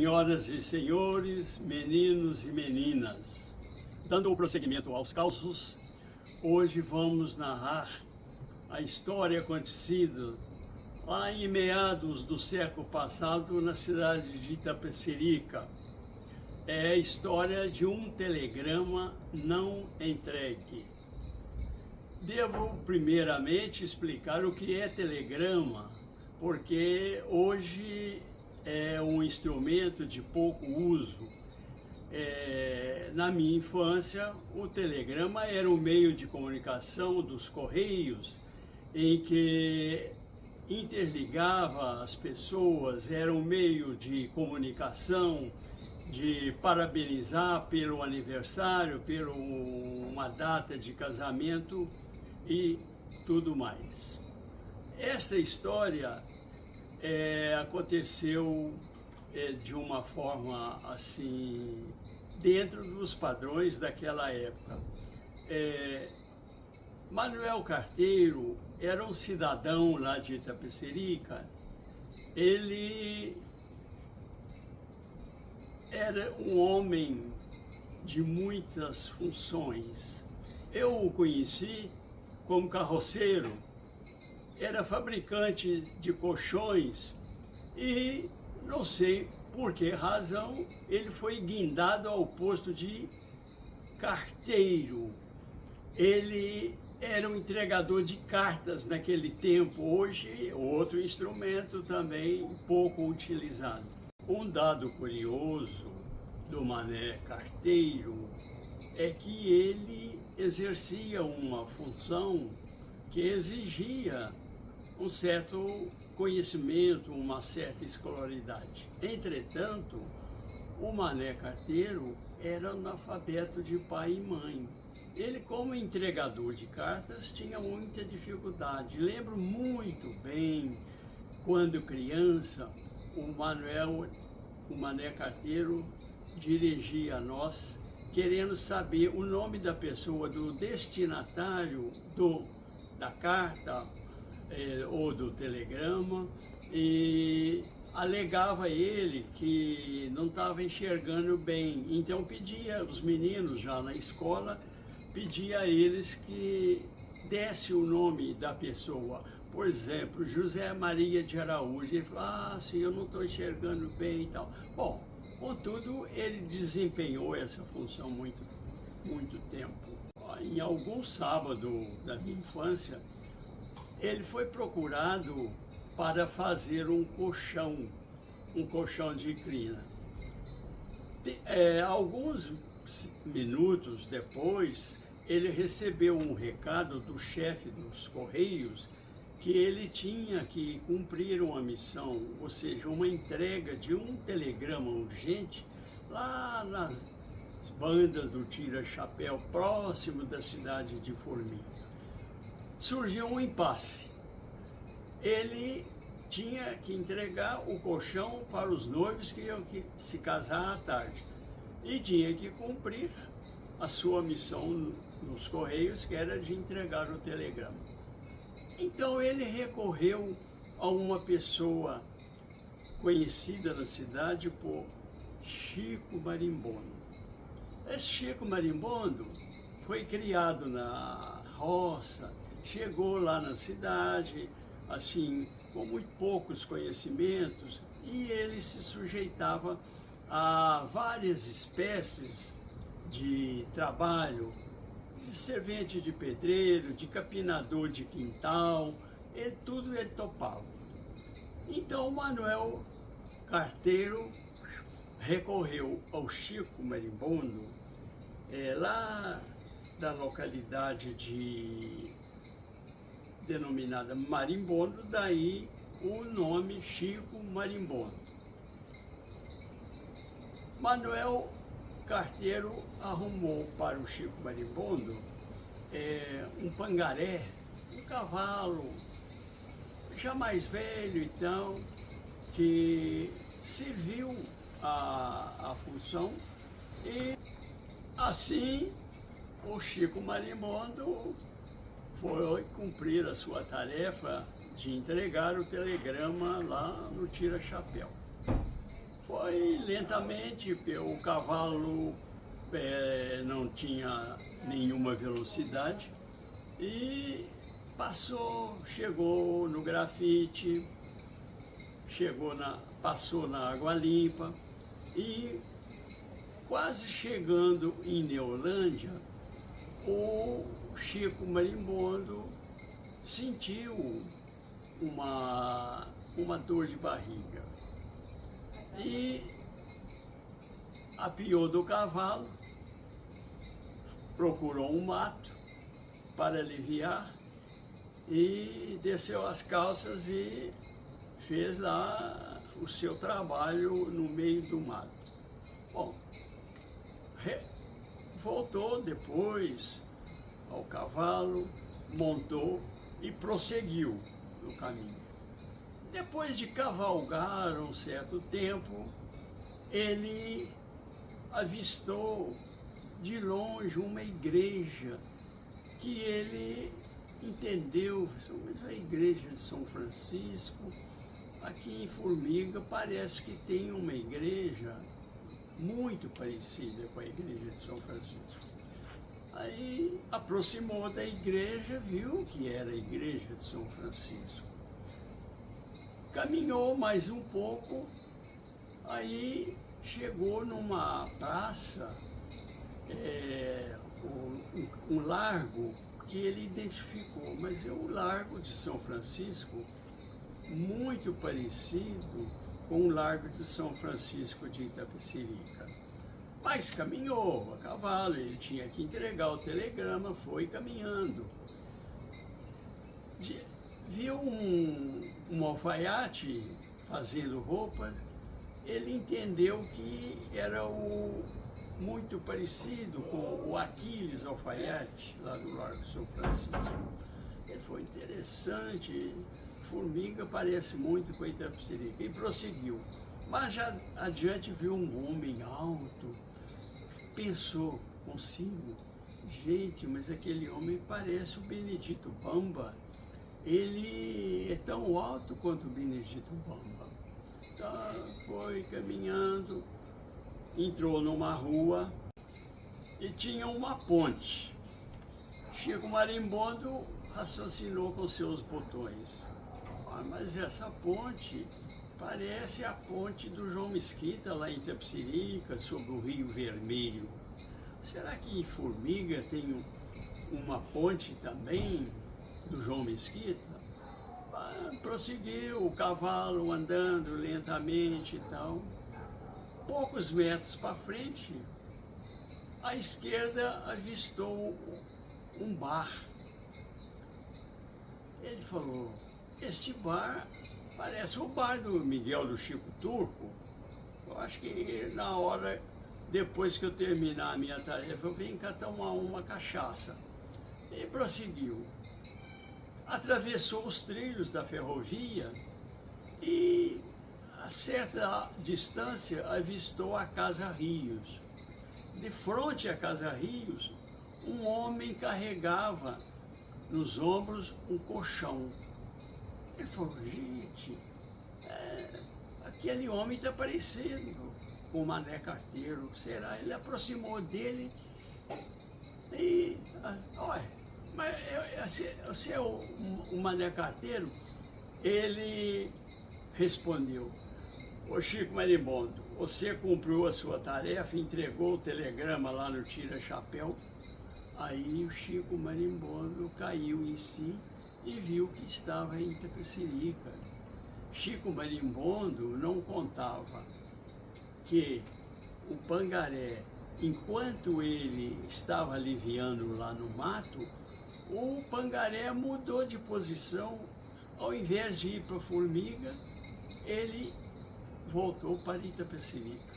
Senhoras e senhores, meninos e meninas, dando o prosseguimento aos causos, hoje vamos narrar a história acontecida lá em meados do século passado na cidade de Itapecerica. É a história de um telegrama não entregue. Devo primeiramente explicar o que é telegrama, porque hoje é um instrumento de pouco uso. Na minha infância, o telegrama era um meio de comunicação dos Correios, em que interligava as pessoas, era um meio de comunicação, de parabenizar pelo aniversário, por uma data de casamento e tudo mais. Essa história aconteceu de uma forma assim, dentro dos padrões daquela época. Manuel Carteiro era um cidadão lá de Itapecerica. Ele era um homem de muitas funções. Eu o conheci como carroceiro. Era fabricante de colchões e não sei por que razão ele foi guindado ao posto de carteiro. Ele era um entregador de cartas naquele tempo, hoje outro instrumento também pouco utilizado. Um dado curioso do Mané Carteiro é que ele exercia uma função que exigia um certo conhecimento, uma certa escolaridade. Entretanto, o Mané Carteiro era analfabeto de pai e mãe. Ele, como entregador de cartas, tinha muita dificuldade. Lembro muito bem, quando criança, o Mané Carteiro dirigia a nós, querendo saber o nome da pessoa, do destinatário da carta, ou do telegrama, e alegava ele que não estava enxergando bem. Então pedia, os meninos já na escola, pedia a eles que desse o nome da pessoa. Por exemplo, José Maria de Araújo. Ele falou, sim, eu não estou enxergando bem e tal. Bom, contudo, ele desempenhou essa função muito tempo. Em algum sábado da minha infância, ele foi procurado para fazer um colchão de crina. Alguns minutos depois, ele recebeu um recado do chefe dos Correios que ele tinha que cumprir uma missão, ou seja, uma entrega de um telegrama urgente lá nas bandas do Tira-Chapéu, próximo da cidade de Formiga. Surgiu um impasse. Ele tinha que entregar o colchão para os noivos que iam se casar à tarde e tinha que cumprir a sua missão nos Correios, que era de entregar o telegrama. Então ele recorreu a uma pessoa conhecida na cidade por Chico Marimbondo. Esse Chico Marimbondo foi criado na roça, chegou lá na cidade, assim, com muito poucos conhecimentos, e ele se sujeitava a várias espécies de trabalho, de servente de pedreiro, de capinador de quintal, tudo ele topava. Então Manuel Carteiro recorreu ao Chico Marimbondo, lá da localidade denominada Marimbondo, daí o nome Chico Marimbondo. Manuel Carteiro arrumou para o Chico Marimbondo um pangaré, um cavalo já mais velho, então, que serviu a função, e assim o Chico Marimbondo foi cumprir a sua tarefa de entregar o telegrama lá no Tira-Chapéu. Foi lentamente, porque o cavalo não tinha nenhuma velocidade e chegou no grafite, passou na Água Limpa e quase chegando em Neolândia, o Chico Marimbondo sentiu uma dor de barriga e apiou do cavalo, procurou um mato para aliviar e desceu as calças e fez lá o seu trabalho no meio do mato. Bom, voltou depois ao cavalo, montou e prosseguiu no caminho. Depois de cavalgar um certo tempo, ele avistou de longe uma igreja que ele entendeu, mas a igreja de São Francisco, aqui em Formiga, parece que tem uma igreja muito parecida com a igreja de São Francisco. Aí aproximou da igreja, viu que era a igreja de São Francisco. Caminhou mais um pouco, aí chegou numa praça, um largo que ele identificou, mas é o Largo de São Francisco, muito parecido com o Largo de São Francisco de Itapecerica. Mas caminhou a cavalo, ele tinha que entregar o telegrama, foi caminhando. Viu um alfaiate fazendo roupa, ele entendeu que era muito parecido com o Aquiles alfaiate, lá do Largo de São Francisco. Ele foi interessante, Formiga parece muito com Itapecerica, e prosseguiu. Mas já adiante viu um homem alto, pensou consigo, gente, mas aquele homem parece o Benedito Bamba, ele é tão alto quanto o Benedito Bamba. Então, foi caminhando, entrou numa rua e tinha uma ponte. Chico Marimbondo raciocinou com seus botões. Mas essa ponte parece a ponte do João Mesquita, lá em Itapecerica, sobre o Rio Vermelho. Será que em Formiga tem uma ponte também do João Mesquita? Prosseguiu o cavalo andando lentamente e tal. Poucos metros para frente, à esquerda avistou um bar. Ele falou, este bar parece o bar do Miguel do Chico Turco. Eu acho que na hora, depois que eu terminar a minha tarefa, eu venho cá tomar uma cachaça. E prosseguiu. Atravessou os trilhos da ferrovia e, a certa distância, avistou a Casa Rios. De frente à Casa Rios, um homem carregava nos ombros um colchão. Ele falou, gente, aquele homem está parecendo com o Mané Carteiro. Será? Ele aproximou dele e, olha, mas você é o Mané Carteiro? Ele respondeu, ô Chico Marimbondo, você cumpriu a sua tarefa, entregou o telegrama lá no Tira-Chapéu. Aí o Chico Marimbondo caiu em si e viu que estava em Itapecerica. Chico Marimbondo não contava que o Pangaré, enquanto ele estava aliviando lá no mato, o Pangaré mudou de posição. Ao invés de ir para Formiga, ele voltou para Itapecerica.